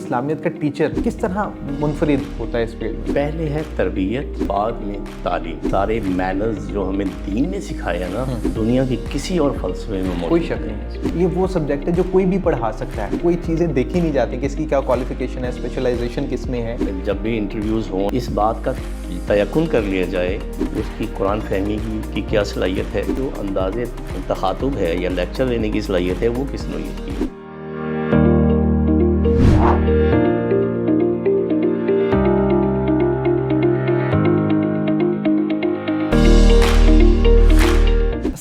اسلامیت کا ٹیچر کس طرح منفرد ہوتا ہے اس فیلڈ میں؟ پہلے ہے تربیت، بعد میں تعلیم. سارے مینرز جو ہمیں دین نے سکھایا نا، دنیا کے کسی اور فلسفے میں موجود کوئی شک نہیں ہے. یہ وہ سبجیکٹ ہے جو کوئی بھی پڑھا سکتا ہے. کوئی چیزیں دیکھی نہیں جاتی کہ اس کی کیا کوالیفیکیشن ہے، اسپیشلائزیشن کس میں ہے. جب بھی انٹرویوز ہوں اس بات کا تیقن کر لیا جائے اس کی قرآن فہمی کی کیا صلاحیت ہے، جو انداز تخاطب ہے یا لیکچر لینے کی صلاحیت ہے وہ کس نوعیت کی ہے.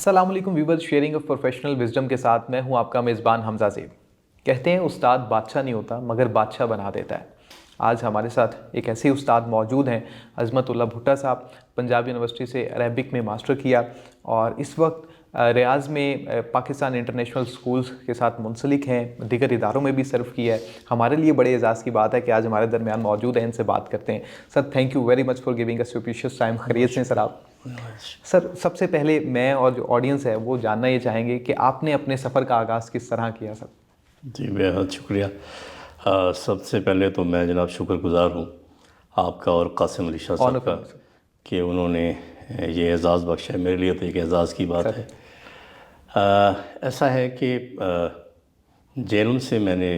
السلام علیکم viewers, sharing of professional wisdom کے ساتھ میں ہوں آپ کا میزبان حمزہ زیب. کہتے ہیں استاد بادشاہ نہیں ہوتا مگر بادشاہ بنا دیتا ہے. آج ہمارے ساتھ ایک ایسے استاد موجود ہیں، عظمت اللہ بھٹا صاحب. پنجاب یونیورسٹی سے عربک میں ماسٹر کیا اور اس وقت ریاض میں پاکستان انٹرنیشنل سکولز کے ساتھ منسلک ہیں، دیگر اداروں میں بھی سرو کیا ہے. ہمارے لیے بڑے اعزاز کی بات ہے کہ آج ہمارے درمیان موجود ہیں، ان سے بات کرتے ہیں. Sir thank you very much for giving us your precious time. خیریت سے سر آپ؟ سر سب سے پہلے میں اور جو آڈینس ہے وہ جاننا یہ چاہیں گے کہ آپ نے اپنے سفر کا آغاز کس طرح کیا سر؟ جی بہت شکریہ. سب سے پہلے تو میں جناب شکر گزار ہوں آپ کا اور قاسم علی شاہ صاحب کا کہ انہوں نے یہ اعزاز بخشا ہے. میرے لیے تو ایک اعزاز کی بات ہے. ایسا ہے کہ جیلم سے میں نے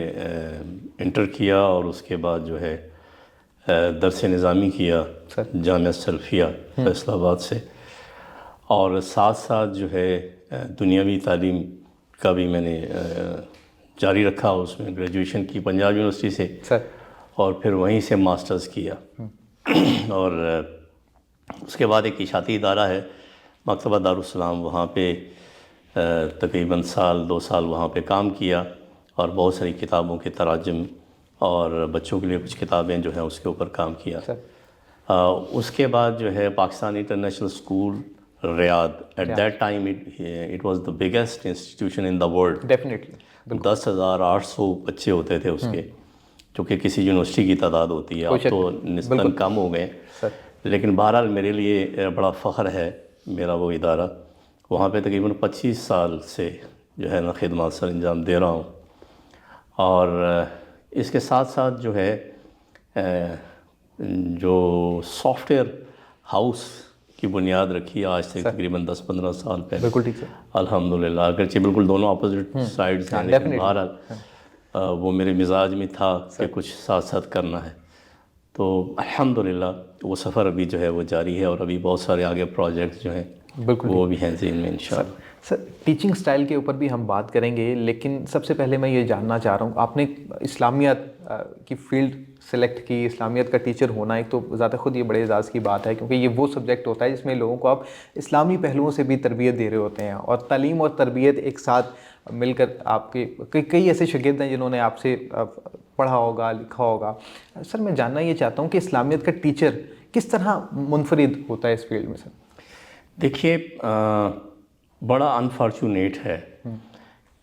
انٹر کیا اور اس کے بعد جو ہے درس نظامی کیا جامعہ سلفیہ فیصل آباد سے، اور ساتھ ساتھ جو ہے دنیاوی تعلیم کا بھی میں نے جاری رکھا. اس میں گریجویشن کی پنجاب یونیورسٹی سے اور پھر وہیں سے ماسٹرز کیا. اور اس کے بعد ایک اشاعتی ادارہ ہے مکتبہ دارالسلام، وہاں پہ تقریباً دو سال وہاں پہ کام کیا اور بہت ساری کتابوں کے تراجم اور بچوں کے لیے کچھ کتابیں جو ہیں اس کے اوپر کام کیا. اس کے بعد جو ہے Pakistan international school Riyadh, at that time it was the biggest institution in the world. Definitely 10,800 بچے ہوتے تھے اس کے، جو کہ کسی یونیورسٹی کی تعداد ہوتی ہے. اب تو نسبتاً کم ہو گئے، لیکن بہرحال میرے لیے بڑا فخر ہے میرا وہ ادارہ. وہاں پہ تقریباً 25 سال سے جو ہے نا خدمات سر انجام دے رہا ہوں. اور اس کے ساتھ ساتھ جو ہے جو سافٹ ویئر ہاؤس کی بنیاد رکھی آج سے تقریباً 10-15 سال پہلے. بالکل ٹھیک ہے الحمدللہ، اگرچہ بالکل دونوں اپوزٹ سائڈز ہیں، لیکن بہرحال وہ میرے مزاج میں تھا کہ کچھ ساتھ ساتھ کرنا ہے. تو الحمدللہ وہ سفر ابھی جو ہے وہ جاری ہے اور ابھی بہت سارے آگے پروجیکٹس جو ہیں وہ بھی ہیں ذہن میں انشاءاللہ. سر ٹیچنگ سٹائل کے اوپر بھی ہم بات کریں گے، لیکن سب سے پہلے میں یہ جاننا چاہ رہا ہوں، آپ نے اسلامیات کی فیلڈ سلیکٹ کی، اسلامیات کا ٹیچر ہونا ایک تو ذات خود یہ بڑے اعزاز کی بات ہے، کیونکہ یہ وہ سبجیکٹ ہوتا ہے جس میں لوگوں کو آپ اسلامی پہلوؤں سے بھی تربیت دے رہے ہوتے ہیں، اور تعلیم اور تربیت ایک ساتھ مل کر آپ کے کئی ایسے شاگرد ہیں جنہوں نے آپ سے پڑھا ہوگا، لکھا ہوگا. سر میں جاننا یہ چاہتا ہوں کہ اسلامیات کا ٹیچر کس طرح منفرد ہوتا ہے اس فیلڈ میں؟ سر دیکھیے، بڑا انفارچونیٹ ہے،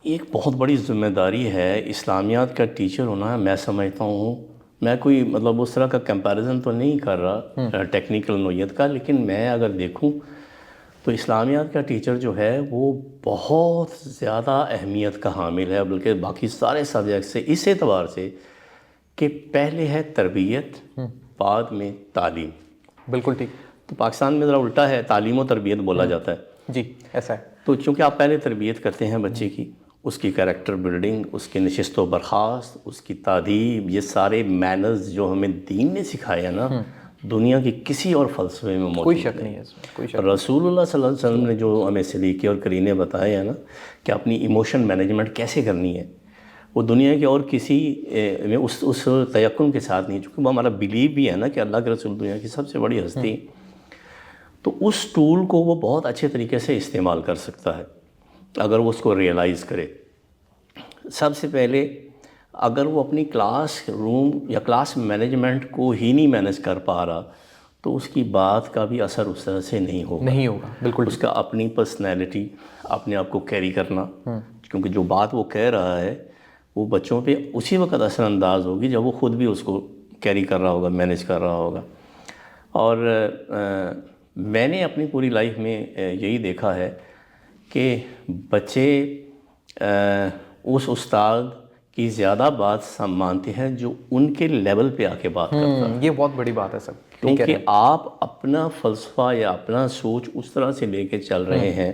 ایک بہت بڑی ذمہ داری ہے اسلامیات کا ٹیچر ہونا. میں سمجھتا ہوں، میں کوئی مطلب اس طرح کا کمپیریزن تو نہیں کر رہا ٹیکنیکل نوعیت کا، لیکن میں اگر دیکھوں تو اسلامیات کا ٹیچر جو ہے وہ بہت زیادہ اہمیت کا حامل ہے، بلکہ باقی سارے سبجیکٹ سے، اس اعتبار سے کہ پہلے ہے تربیت، بعد میں تعلیم. بالکل ٹھیک. تو پاکستان میں ذرا الٹا ہے، تعلیم و تربیت بولا جاتا ہے. جی ایسا ہے. تو چونکہ آپ پہلے تربیت کرتے ہیں بچے کی، اس کی کریکٹر بلڈنگ، اس کی نشست و برخاست، اس کی تادیب، یہ سارے مینرز جو ہمیں دین نے سکھایا نا، دنیا کے کسی اور فلسفے میں موجود کوئی شک نہیں ہے اس میں، کوئی شک. رسول اللہ صلی اللہ علیہ وسلم نے جو ہمیں سلیقے اور قرینے بتائے ہیں نا کہ اپنی ایموشن مینجمنٹ کیسے کرنی ہے، وہ دنیا کے اور کسی میں اس تیقن کے ساتھ نہیں، چونکہ وہ ہمارا بلیو بھی ہے نا کہ اللہ کے رسول دنیا کی سب سے بڑی ہستی. تو اس ٹول کو وہ بہت اچھے طریقے سے استعمال کر سکتا ہے اگر وہ اس کو ریئلائز کرے. سب سے پہلے اگر وہ اپنی کلاس روم یا کلاس مینجمنٹ کو ہی نہیں مینیج کر پا رہا تو اس کی بات کا بھی اثر اس طرح سے نہیں ہوگا. بالکل. اس کا اپنی پرسنالٹی، اپنے آپ کو کیری کرنا، کیونکہ جو بات وہ کہہ رہا ہے وہ بچوں پہ اسی وقت اثر انداز ہوگی جب وہ خود بھی اس کو کیری کر رہا ہوگا، مینیج کر رہا ہوگا. اور میں نے اپنی پوری لائف میں یہی دیکھا ہے کہ بچے اس استاد کی زیادہ بات ہم مانتے ہیں جو ان کے لیول پہ آ کے بات کرتا ہے. یہ بہت بڑی بات ہے سر. کیونکہ آپ اپنا فلسفہ یا اپنا سوچ اس طرح سے لے کے چل رہے ہیں,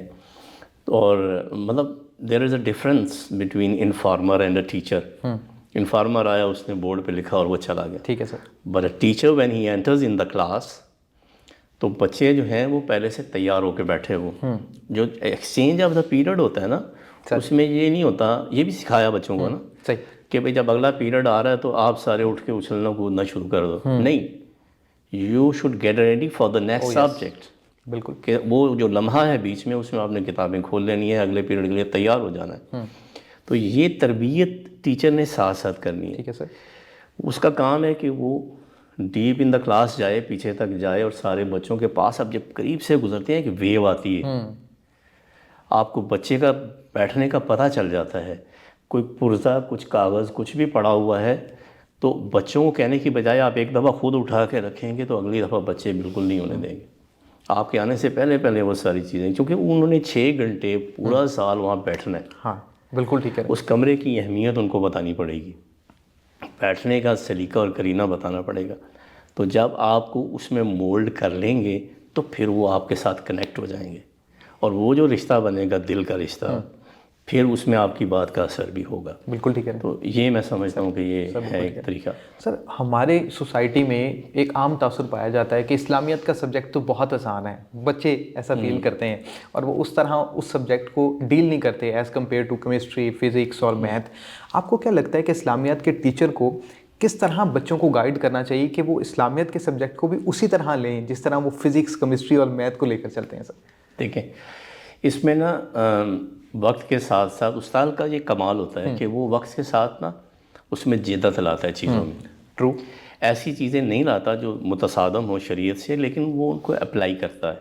اور مطلب there is a difference between informer and a teacher. Informer آیا, اس نے بورڈ پہ لکھا اور وہ چلا گیا. ٹھیک ہے sir. But a teacher when he enters in the class, تو بچے جو ہیں وہ پہلے سے تیار ہو کے بیٹھے ہو. جو ایکسچینج آف دا پیریڈ ہوتا ہے نا, اس میں یہ نہیں ہوتا, یہ بھی سکھایا بچوں کو نا صحیح کہ بھئی جب اگلا پیریڈ آ رہا ہے تو آپ سارے اٹھ کے اچھلنا کودنا شروع کر دو. نہیں, you should get ready for the next subject. بالکل. کہ وہ جو لمحہ ہے بیچ میں, اس میں آپ نے کتابیں کھول لینی ہے, اگلے پیریڈ کے لیے تیار ہو جانا ہے. تو یہ تربیت ٹیچر نے ساتھ ساتھ کرنی ہے. ٹھیک ہے سر. اس کا کام ہے کہ وہ ڈیپ ان دا کلاس جائے, پیچھے تک جائے, اور سارے بچوں کے پاس اب جب قریب سے گزرتے ہیں کہ ویو آتی ہے, آپ کو بچے کا بیٹھنے کا پتہ چل جاتا ہے. کوئی پرزہ, کچھ کاغذ, کچھ بھی پڑا ہوا ہے, تو بچوں کو کہنے کی بجائے آپ ایک دفعہ خود اٹھا کے رکھیں گے تو اگلی دفعہ بچے بالکل نہیں ہونے دیں گے. آپ کے آنے سے پہلے پہلے وہ ساری چیزیں, کیونکہ انہوں نے 6 گھنٹے پورا سال وہاں بیٹھنا ہے. ہاں بالکل ٹھیک ہے. اس کمرے کی اہمیت ان کو بتانی پڑے گی, بیٹھنے کا سلیقہ اور کرینہ بتانا پڑے گا. تو جب آپ کو اس میں مولڈ کر لیں گے تو پھر وہ آپ کے ساتھ کنیکٹ ہو جائیں گے, اور وہ جو رشتہ بنے گا دل کا رشتہ, پھر اس میں آپ کی بات کا اثر بھی ہوگا. بالکل ٹھیک ہے. تو یہ میں سمجھتا ہوں کہ یہ ہے ایک طریقہ. سر ہمارے سوسائٹی میں ایک عام تاثر پایا جاتا ہے کہ اسلامیت کا سبجیکٹ تو بہت آسان ہے, بچے ایسا فیل کرتے ہیں, اور وہ اس طرح اس سبجیکٹ کو ڈیل نہیں کرتے as compare to chemistry, physics اور میتھ. آپ کو کیا لگتا ہے کہ اسلامیات کے ٹیچر کو کس طرح بچوں کو گائیڈ کرنا چاہیے کہ وہ اسلامیت کے سبجیکٹ کو بھی اسی طرح لیں جس طرح وہ فزکس, کیمسٹری اور میتھ کو لے کر چلتے ہیں؟ سر دیکھیں, اس میں نا وقت کے ساتھ ساتھ استاد کا یہ کمال ہوتا ہے کہ وہ وقت کے ساتھ نا اس میں جدت لاتا ہے چیزوں میں. ٹرو. ایسی چیزیں نہیں لاتا جو متصادم ہو شریعت سے, لیکن وہ ان کو اپلائی کرتا ہے,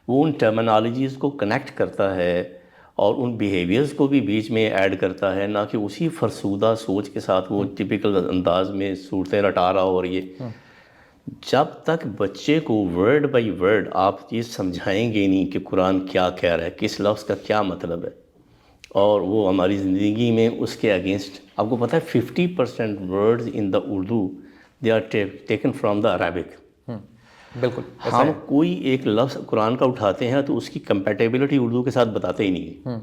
وہ ان ٹرمنالوجیز کو کنیکٹ کرتا ہے, اور ان بیہیویئرز کو بھی بیچ میں ایڈ کرتا ہے, نہ کہ اسی فرسودہ سوچ کے ساتھ وہ ٹپیکل انداز میں صورتیں رٹا رہا ہو. اور یہ جب تک بچے کو ورڈ بائی ورڈ آپ یہ سمجھائیں گے نہیں کہ قرآن کیا کہہ رہا ہے, کس لفظ کا کیا مطلب ہے, اور وہ ہماری زندگی میں اس کے اگینسٹ, آپ کو پتہ ہے 50% words in the Urdu they are taken from the Arabic. بالکل. ہم کوئی ایک لفظ قرآن کا اٹھاتے ہیں تو اس کی کمپیٹیبلٹی اردو کے ساتھ بتاتے ہی نہیں,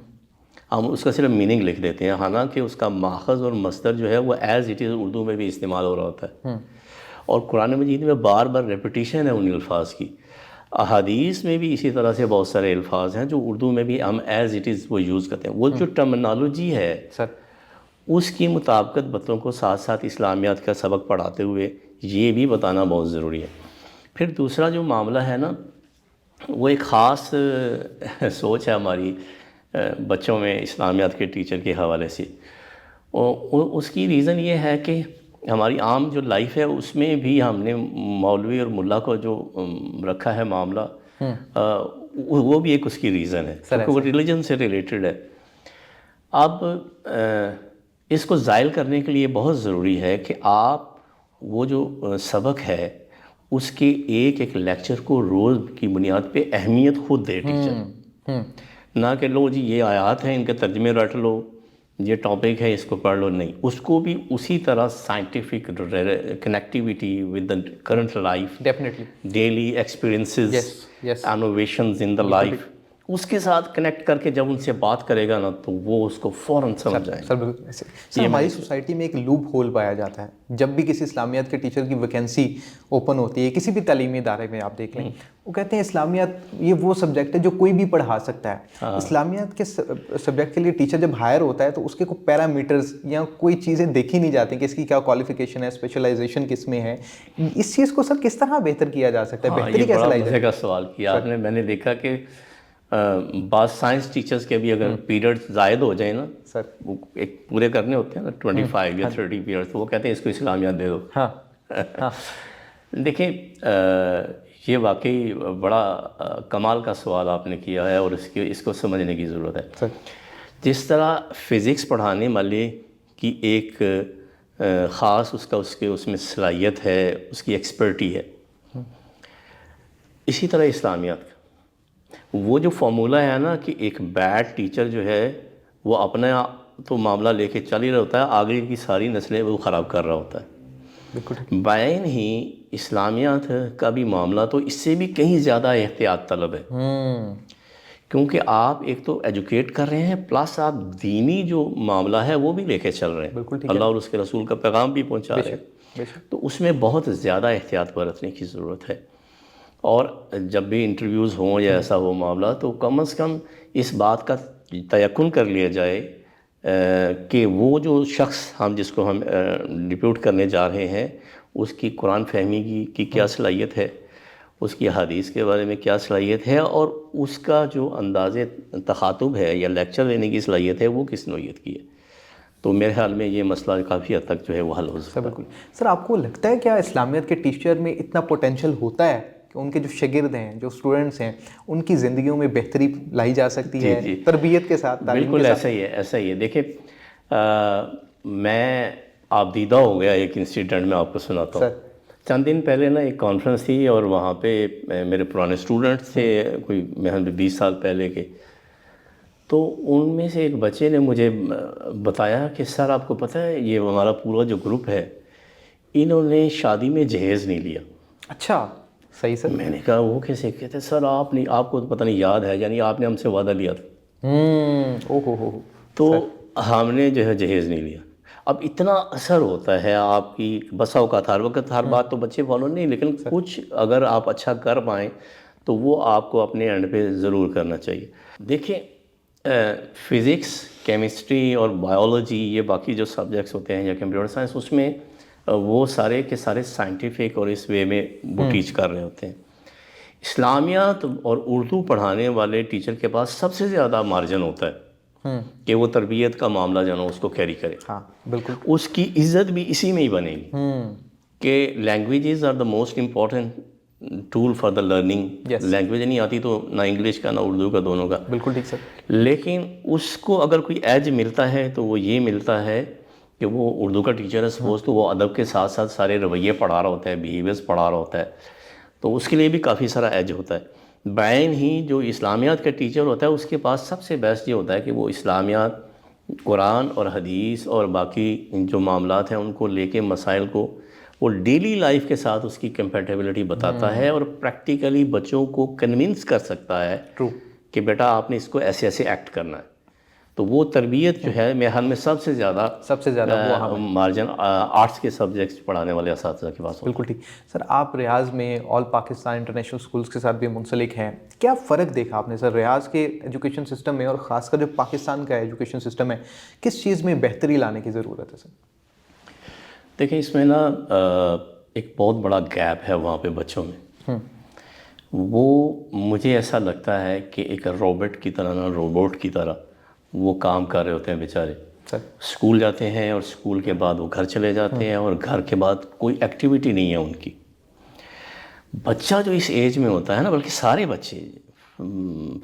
ہم اس کا صرف میننگ لکھ دیتے ہیں, حالانکہ اس کا ماخذ اور مصدر جو ہے وہ ایز اٹ از اردو میں بھی استعمال ہو رہا ہوتا ہے. اور قرآن مجید میں بار بار ریپیٹیشن ہے ان الفاظ کی. احادیث میں بھی اسی طرح سے بہت سارے الفاظ ہیں جو اردو میں بھی ہم ایز اٹ از وہ یوز کرتے ہیں. وہ جو ٹرمنالوجی ہے سر, اس کی مطابقت بچوں کو ساتھ ساتھ اسلامیات کا سبق پڑھاتے ہوئے یہ بھی بتانا بہت ضروری ہے. پھر دوسرا جو معاملہ ہے نا, وہ ایک خاص سوچ ہے ہماری بچوں میں اسلامیات کے ٹیچر کے حوالے سے. اس کی ریزن یہ ہے کہ ہماری عام جو لائف ہے اس میں بھی ہم نے مولوی اور ملا کو جو رکھا ہے معاملہ, وہ بھی ایک اس کی ریزن ہے, کیونکہ وہ ریلیجن سے ریلیٹڈ ہے. اب اس کو زائل کرنے کے لیے بہت ضروری ہے کہ آپ وہ جو سبق ہے اس کے ایک لیکچر کو روز کی بنیاد پہ اہمیت خود دے ٹیچر, نہ کہ لو جی یہ آیات ہیں ان کے ترجمے رٹ لو, یہ ٹاپک ہے اس کو پڑھ لو. نہیں, اس کو بھی اسی طرح scientific connectivity with the current life, definitely daily experiences, innovations in the life, اس کے ساتھ کنیکٹ کر کے جب ان سے بات کرے گا نا تو وہ اس کو فوراً سمجھ جائیں. سر بالکل. سر ہماری سوسائٹی میں ایک لوپ ہول پایا جاتا ہے جب بھی کسی اسلامیات کے ٹیچر کی ویکینسی اوپن ہوتی ہے, کسی بھی تعلیمی ادارے میں آپ دیکھ لیں, وہ کہتے ہیں اسلامیات یہ وہ سبجیکٹ ہے جو کوئی بھی پڑھا سکتا ہے. اسلامیات کے سبجیکٹ کے لیے ٹیچر جب ہائر ہوتا ہے تو اس کے کوئی پیرامیٹرز یا کوئی چیزیں دیکھی نہیں جاتی کہ اس کی کیا کوالیفیکیشن ہے, اسپیشلائزیشن کس میں ہے. اس چیز کو سر کس طرح بہتر کیا جا سکتا ہے, بہتری کیسے لائی جائے؟ مزے کا سوال کیا آپ نے. میں نے دیکھا کہ بعض سائنس ٹیچرز کے بھی اگر پیریڈ زائد ہو جائیں نا, سر وہ ایک پورے کرنے ہوتے ہیں نا 25 یا 30 پیریڈ, تو وہ کہتے ہیں اس کو اسلامیات دے دو. دیکھیں یہ واقعی بڑا کمال کا سوال آپ نے کیا ہے, اور اس کو سمجھنے کی ضرورت ہے. جس طرح فزکس پڑھانے والے کی ایک خاص اس میں صلاحیت ہے, اس کی ایکسپرٹی ہے, اسی طرح اسلامیات کا وہ جو فارمولہ ہے نا کہ ایک بیڈ ٹیچر جو ہے وہ اپنا تو معاملہ لے کے چل ہی رہا ہوتا ہے، آگے کی ساری نسلیں وہ خراب کر رہا ہوتا ہے۔ بالکل بعین ہی اسلامیات کا بھی معاملہ تو اس سے بھی کہیں زیادہ احتیاط طلب ہے، کیونکہ آپ ایک تو ایجوکیٹ کر رہے ہیں، پلس آپ دینی جو معاملہ ہے وہ بھی لے کے چل رہے ہیں، بالکل ٹھیک ہے، اللہ اور اس کے رسول کا پیغام بھی پہنچا رہے ہیں، بے شک تو اس میں بہت زیادہ احتیاط برتنے کی ضرورت ہے۔ اور جب بھی انٹرویوز ہوں یا ایسا ہو معاملہ، تو کم از کم اس بات کا تیقن کر لیا جائے کہ وہ جو شخص جس کو ہم ڈپیوٹ کرنے جا رہے ہیں، اس کی قرآن فہمی کی کیا صلاحیت ہے، اس کی حدیث کے بارے میں کیا صلاحیت ہے، اور اس کا جو انداز تخاطب ہے یا لیکچر دینے کی صلاحیت ہے وہ کس نوعیت کی ہے۔ تو میرے خیال میں یہ مسئلہ کافی حد تک جو ہے وہ حل ہو سکتا ہے۔ بالکل سر، آپ کو لگتا ہے کیا اسلامیت کے ٹیچر میں اتنا پوٹینشیل ہوتا ہے کہ ان کے جو شاگرد ہیں، جو اسٹوڈنٹس ہیں، ان کی زندگیوں میں بہتری لائی جا سکتی ہے تربیت کے ساتھ، تعلیم کے بالکل ساتھ؟ ایسا ہی ہے۔ دیکھیں میں آپ دیدہ ہو گیا ایک انسیڈنٹ میں آپ کو سناتا ہوں۔ چند دن پہلے نا ایک کانفرنس تھی، اور وہاں پہ میرے پرانے اسٹوڈنٹس تھے، کوئی 20 سال پہلے کے، تو ان میں سے ایک بچے نے مجھے بتایا کہ سر آپ کو پتہ ہے یہ ہمارا پورا جو گروپ ہے، انہوں نے شادی میں جہیز نہیں لیا۔ اچھا، صحیح سر۔ میں نے کہا وہ کیسے؟ کہتے سر آپ کو پتہ نہیں یاد ہے، یعنی آپ نے ہم سے وعدہ لیا تھا، ہو تو ہم نے جو ہے جہیز نہیں لیا۔ اب اتنا اثر ہوتا ہے آپ کی، بسا اوقات ہر وقت ہر بات تو بچے فالو نہیں، لیکن کچھ اگر آپ اچھا کر پائیں تو وہ آپ کو اپنے اینڈ پہ ضرور کرنا چاہیے۔ دیکھیں فزکس، کیمسٹری اور بائیولوجی، یہ باقی جو سبجیکٹس ہوتے ہیں یا کمپیوٹر سائنس، اس میں وہ سارے کے سارے سائنٹیفک اور اس وے میں وہ ٹیچ کر رہے ہوتے ہیں۔ اسلامیات اور اردو پڑھانے والے ٹیچر کے پاس سب سے زیادہ مارجن ہوتا ہے کہ وہ تربیت کا معاملہ جو ہے اس کو کیری کرے۔ ہاں بالکل، اس کی عزت بھی اسی میں ہی بنے گی کہ languages are the most important tool for the learning. Language نہیں آتی تو نہ انگلش کا نہ اردو کا، دونوں کا۔ بالکل ٹھیک سر۔ لیکن اس کو اگر کوئی ایج ملتا ہے تو وہ یہ ملتا ہے کہ وہ اردو کا ٹیچر ہے، سپوز تو وہ ادب کے ساتھ ساتھ سارے رویے پڑھا رہا ہوتا ہے، بیہیویئرز پڑھا رہا ہوتا ہے، تو اس کے لیے بھی کافی سارا ایج ہوتا ہے۔ بعین ہی جو اسلامیات کا ٹیچر ہوتا ہے، اس کے پاس سب سے بیسٹ یہ ہوتا ہے کہ وہ اسلامیات، قرآن اور حدیث اور باقی جو معاملات ہیں ان کو لے کے مسائل کو وہ ڈیلی لائف کے ساتھ اس کی کمپیٹیبلٹی بتاتا ہے، اور پریکٹیکلی بچوں کو کنونس کر سکتا ہے کہ بیٹا آپ نے اس کو ایسے ایسے ایکٹ کرنا ہے۔ تو وہ تربیت جو ہے میرے حال میں سب سے زیادہ مارجن آرٹس کے سبجیکٹس پڑھانے والے اساتذہ کے پاس۔ بالکل ٹھیک سر۔ آپ ریاض میں آل پاکستان انٹرنیشنل اسکولس کے ساتھ بھی منسلک ہیں، کیا فرق دیکھا آپ نے سر ریاض کے ایجوکیشن سسٹم میں اور خاص کر جو پاکستان کا ایجوکیشن سسٹم ہے، کس چیز میں بہتری لانے کی ضرورت ہے سر؟ دیکھیں اس میں نا ایک بہت بڑا گیپ ہے وہاں پہ بچوں میں۔ وہ مجھے ایسا لگتا ہے کہ ایک روبوٹ کی طرح وہ کام کر رہے ہوتے ہیں بیچارے۔ اسکول جاتے ہیں اور اسکول کے بعد وہ گھر چلے جاتے ہیں، اور گھر کے بعد کوئی ایکٹیویٹی نہیں ہے ان کی۔ بچہ جو اس ایج میں ہوتا ہے نا، بلکہ سارے بچے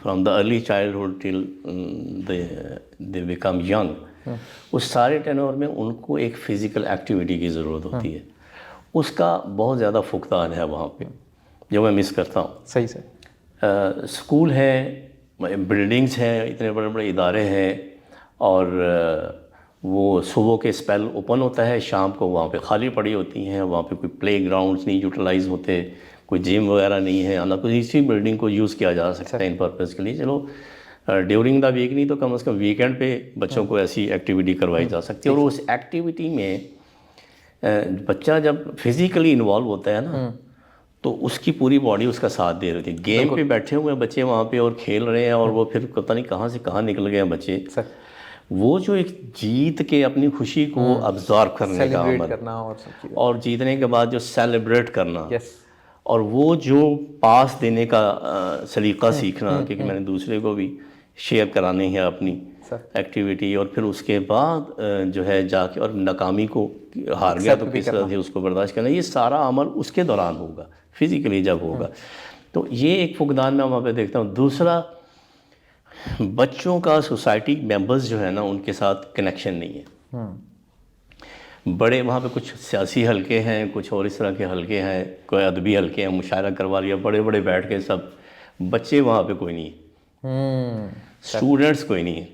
from the early childhood till they become young, اس سارے ٹینور میں ان کو ایک فزیکل ایکٹیویٹی کی ضرورت ہوتی ہے۔ اس کا بہت زیادہ فقدان ہے وہاں پہ، جو میں مس کرتا ہوں۔ صحیح سر۔ اسکول ہے، بلڈنگز ہیں، اتنے بڑے بڑے ادارے ہیں، اور وہ صبح کے اسپیل اوپن ہوتا ہے، شام کو وہاں پہ خالی پڑی ہوتی ہیں، وہاں پہ کوئی پلے گراؤنڈز نہیں یوٹیلائز ہوتے، کوئی جم وغیرہ نہیں ہے، حالانکہ اسی بلڈنگ کو یوز کیا جا سکتا ہے ان پرپز کے لیے۔ چلو ڈیورنگ دا ویک نہیں تو کم از کم ویکینڈ پہ بچوں کو ایسی ایکٹیویٹی کروائی جا سکتی ہے، اور اس ایکٹیویٹی میں بچہ جب فزیکلی انوالو ہوتا ہے نا، تو اس کی پوری باڈی اس کا ساتھ دے رہی ہے۔ گیم پہ بیٹھے ہوئے ہیں بچے وہاں پہ اور کھیل رہے ہیں، اور وہ پھر پتہ نہیں کہاں سے کہاں نکل گئے ہیں بچے۔ وہ جو ایک جیت کے اپنی خوشی کو ابزارو کرنے کا عمل، اور جیتنے کے بعد جو سیلیبریٹ کرنا، اور وہ جو پاس دینے کا سلیقہ سیکھنا، کیونکہ میں نے دوسرے کو بھی شیئر کرانی ہے اپنی ایکٹیویٹی، اور پھر اس کے بعد جو ہے جا کے اور ناکامی کو ہار گیا تو کس طرح سے اس کو برداشت کرنا، یہ سارا عمل اس کے دوران ہوگا، فزیکلی جب ہوگا۔ تو یہ ایک فقدان میں وہاں پہ دیکھتا ہوں۔ دوسرا، بچوں کا سوسائٹی ممبرز جو ہے نا ان کے ساتھ کنیکشن نہیں ہے۔ بڑے وہاں پہ کچھ سیاسی حلقے ہیں، کچھ اور اس طرح کے حلقے ہیں، کوئی ادبی حلقے ہیں، مشاعرہ کروا لیا، بڑے بڑے بیٹھ کے سب، بچے وہاں پہ کوئی نہیں ہے، اسٹوڈنٹس کوئی نہیں ہے۔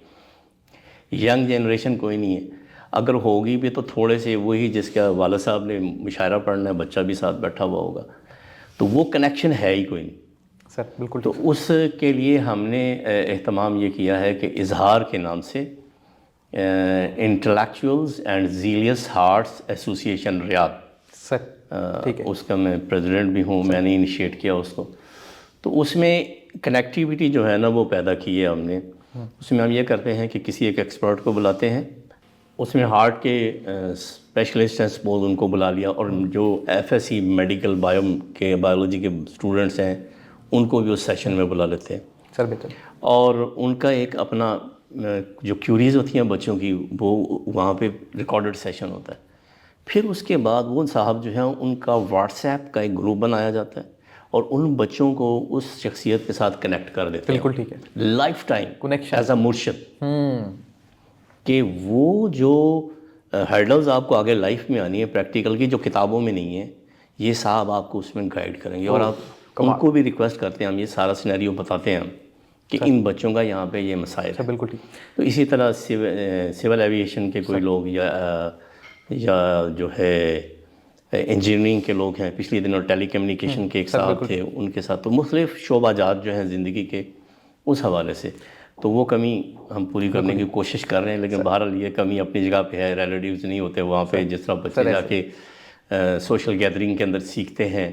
ینگ جنریشن کوئی نہیں ہے. اگر ہوگی بھی تو تھوڑے سے وہی جس کا والد صاحب نے مشاعرہ پڑھنا ہے, بچہ بھی ساتھ بیٹھا ہوا ہوگا, تو وہ کنیکشن ہے ہی کوئی نہیں. سر بالکل. تو اس کے لیے ہم نے اہتمام یہ کیا ہے کہ اظہار کے نام سے انٹلیکچوئلز اینڈ زیلیس ہارٹس ایسوسیشن ریاض, سر ٹھیک ہے, اس کا میں پریزیڈنٹ بھی ہوں, میں نے انیشیٹ کیا اس کو. تو اس میں کنیکٹیوٹی جو ہے نا وہ پیدا کی ہے ہم نے. اس میں ہم یہ کرتے ہیں کہ کسی ایک ایکسپرٹ کو بلاتے ہیں, اس میں ہارٹ کے اسپیشلسٹ ہیں سپوز ان کو بلا لیا, اور جو F S C medical biology کے اسٹوڈنٹس ہیں ان کو بھی اس سیشن میں بلا لیتے ہیں. سر بہتر. اور ان کا ایک اپنا جو کیوریز ہوتی ہیں بچوں کی, وہ وہاں پہ ریکارڈڈ سیشن ہوتا ہے. پھر اس کے بعد وہ صاحب جو ہیں ان کا واٹس ایپ کا ایک گروپ بنایا جاتا ہے, اور ان بچوں کو اس شخصیت کے ساتھ کنیکٹ کر دیتے ہیں. بالکل ٹھیک ہے. Life time connection as a مرشد, کہ وہ جو ہرڈلز آپ کو آگے لائف میں آنی ہے پریکٹیکل کی, جو کتابوں میں نہیں ہے, یہ صاحب آپ کو اس میں گائیڈ کریں گے. اور آپ ان کو بھی ریکویسٹ کرتے ہیں, ہم یہ سارا سینیریو بتاتے ہیں ہم کہ ان بچوں کا یہاں پہ یہ مسائل ہے. بالکل ٹھیک. تو اسی طرح سول ایویشن کے کوئی لوگ یا جو ہے انجینئرنگ کے لوگ ہیں, پچھلے دنوں ٹیلی کمیونیکیشن کے ایک صاحب تھے, ان کے ساتھ. تو مختلف شعبہ جات جو ہیں زندگی کے, اس حوالے سے تو وہ کمی ہم پوری کرنے کی کوشش کر رہے ہیں. لیکن بہرحال یہ کمی اپنی جگہ پہ ہے, ریلیٹیوز نہیں ہوتے وہاں پہ, جس طرح بچے جا کے سوشل گیدرنگ کے اندر سیکھتے ہیں,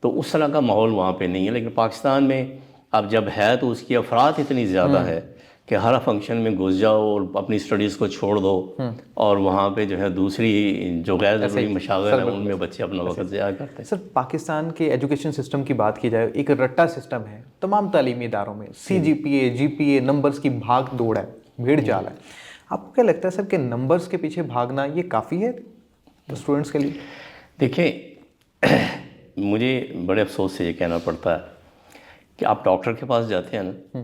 تو اس طرح کا ماحول وہاں پہ نہیں ہے. لیکن پاکستان میں اب جب ہے تو اس کی افراد اتنی زیادہ ہے کہ ہر فنکشن میں گھس جاؤ اور اپنی اسٹڈیز کو چھوڑ دو, اور وہاں پہ جو ہے دوسری جو غیر ضروری مشاغل ہیں ان میں بچے اپنا وقت ضائع کرتے ہیں. سر پاکستان کے ایجوکیشن سسٹم کی بات کی جائے, ایک رٹا سسٹم ہے تمام تعلیمی اداروں میں, سی جی پی اے, جی پی اے, نمبرز کی بھاگ دوڑ ہے, بھیڑ چال ہے. آپ کو کیا لگتا ہے سر کہ نمبرز کے پیچھے بھاگنا یہ کافی ہے اسٹوڈنٹس کے لیے؟ دیکھیں, مجھے بڑے افسوس سے یہ کہنا پڑتا ہے کہ آپ ڈاکٹر کے پاس جاتے ہیں نا,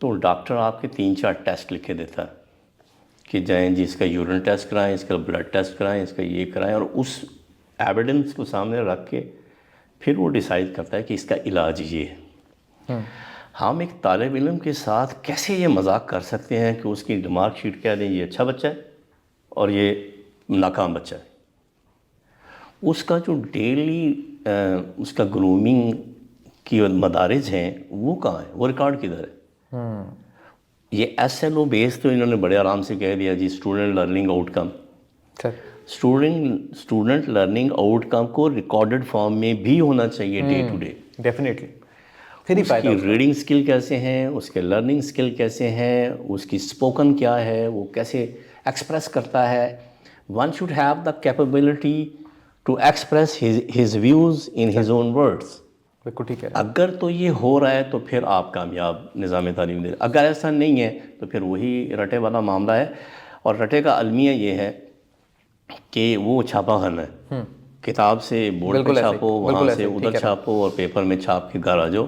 تو ڈاکٹر آپ کے 3-4 ٹیسٹ لکھ کے دیتا ہے کہ جائیں جی اس کا یورین ٹیسٹ کرائیں, اس کا بلڈ ٹیسٹ کرائیں, اس کا یہ کرائیں, اور اس ایویڈنس کو سامنے رکھ کے پھر وہ ڈیسائیڈ کرتا ہے کہ اس کا علاج یہ ہے. ہم ایک طالب علم کے ساتھ کیسے یہ مذاق کر سکتے ہیں کہ اس کی ریمارک شیٹ کہہ دیں یہ اچھا بچہ ہے اور یہ ناکام بچہ ہے. اس کا جو ڈیلی اس کا گرومنگ کی مدارج ہیں وہ کہاں ہیں, وہ ریکارڈ کدھر ہے؟ یہ ایس ایل او بیس تو انہوں نے بڑے آرام سے کہہ دیا جی student learning outcome. Student learning outcome کو ریکارڈڈ فارم میں بھی ہونا چاہیے ڈے ٹو ڈے. ڈیفینیٹلی. اس کی ریڈنگ سکل کیسے ہیں, اس کے لرننگ سکل کیسے ہیں, اس کی اسپوکن کیا ہے, وہ کیسے ایکسپریس کرتا ہے. One should have the capability to express his views in his own words. بالکل ٹھیک ہے. اگر تو یہ ہو رہا ہے تو پھر آپ کامیاب نظام تعلیم دے. اگر ایسا نہیں ہے تو پھر وہی رٹے والا معاملہ ہے. اور رٹے کا المیہ یہ ہے کہ وہ چھاپا خانہ ہے, کتاب سے بورڈ پہ چھاپو, وہاں سے ادھر چھاپو, اور پیپر میں چھاپ کے گھر آ جاؤ.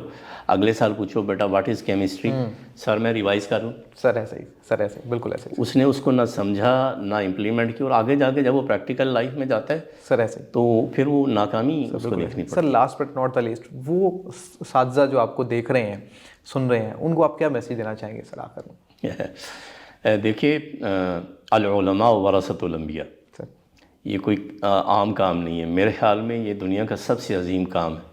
اگلے سال پوچھو بیٹا واٹ از کیمسٹری, سر میں ریوائز کروں, سر ایسے ہی, سر ایسے ہی, بالکل ایسے ہی. اس نے اس کو نہ سمجھا نہ امپلیمنٹ کیا, اور آگے جا کے جب وہ پریکٹیکل لائف میں جاتا ہے سر ایسے ہی, تو پھر وہ ناکامی اس کو دیکھنی پڑتی ہے. Sir last but not the least, وہ اساتذہ جو آپ کو دیکھ رہے ہیں, سن رہے ہیں, ان کو آپ کیا میسیج دینا چاہیں گے سر آخر میں؟ دیکھیے, العلماء ورثۃ الانبیاء, یہ کوئی عام کام نہیں ہے. میرے خیال میں یہ دنیا کا سب سے عظیم کام ہے,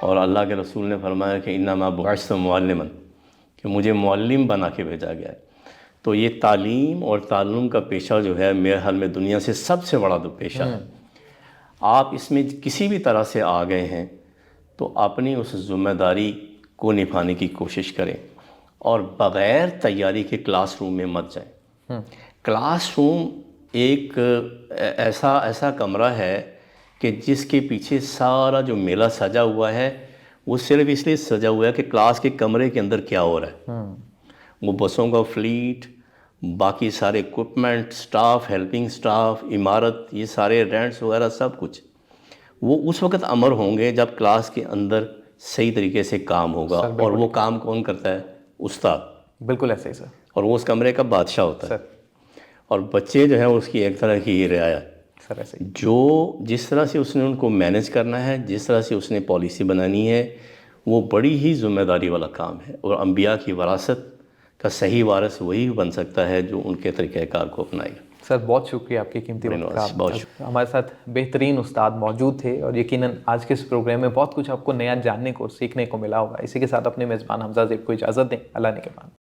اور اللہ کے رسول نے فرمایا کہ انما بعثت معلما, کہ مجھے معلم بنا کے بھیجا گیا ہے. تو یہ تعلیم اور تعلم کا پیشہ جو ہے میرے خیال میں دنیا سے سب سے بڑا پیشہ ہے. آپ اس میں کسی بھی طرح سے آ گئے ہیں تو اپنی اس ذمہ داری کو نبھانے کی کوشش کریں, اور بغیر تیاری کے کلاس روم میں مت جائیں. کلاس روم ایک ایسا کمرہ ہے کہ جس کے پیچھے سارا جو میلہ سجا ہوا ہے وہ صرف اس لیے سجا ہوا ہے کہ کلاس کے کمرے کے اندر کیا ہو رہا ہے. وہ بسوں کا فلیٹ, باقی سارے اکوپمنٹ, سٹاف, ہیلپنگ سٹاف, عمارت, یہ سارے رینٹس وغیرہ سب کچھ وہ اس وقت امر ہوں گے جب کلاس کے اندر صحیح طریقے سے کام ہوگا. اور وہ کام کون کرتا ہے؟ استاد. بالکل ایسے ہی سر. اور وہ اس کمرے کا بادشاہ ہوتا ہے, اور بچے جو ہیں اس کی ایک طرح کی یہ رعایا سر ایسے ہی. جو جس طرح سے اس نے ان کو مینیج کرنا ہے, جس طرح سے اس نے پالیسی بنانی ہے, وہ بڑی ہی ذمہ داری والا کام ہے. اور انبیاء کی وراثت کا صحیح وارث وہی بن سکتا ہے جو ان کے طریقہ کار کو اپنائے گا۔ سر بہت شکریہ آپ کی قیمتی وقت کا، ہمارے ساتھ بہترین استاد موجود تھے، اور یقیناً آج کے اس پروگرام میں بہت کچھ آپ کو نیا جاننے کو سیکھنے کو ملا ہوگا۔ اسی کے ساتھ اپنے میزبان حمزہ زیب کو اجازت دیں، اللہ نگہبان۔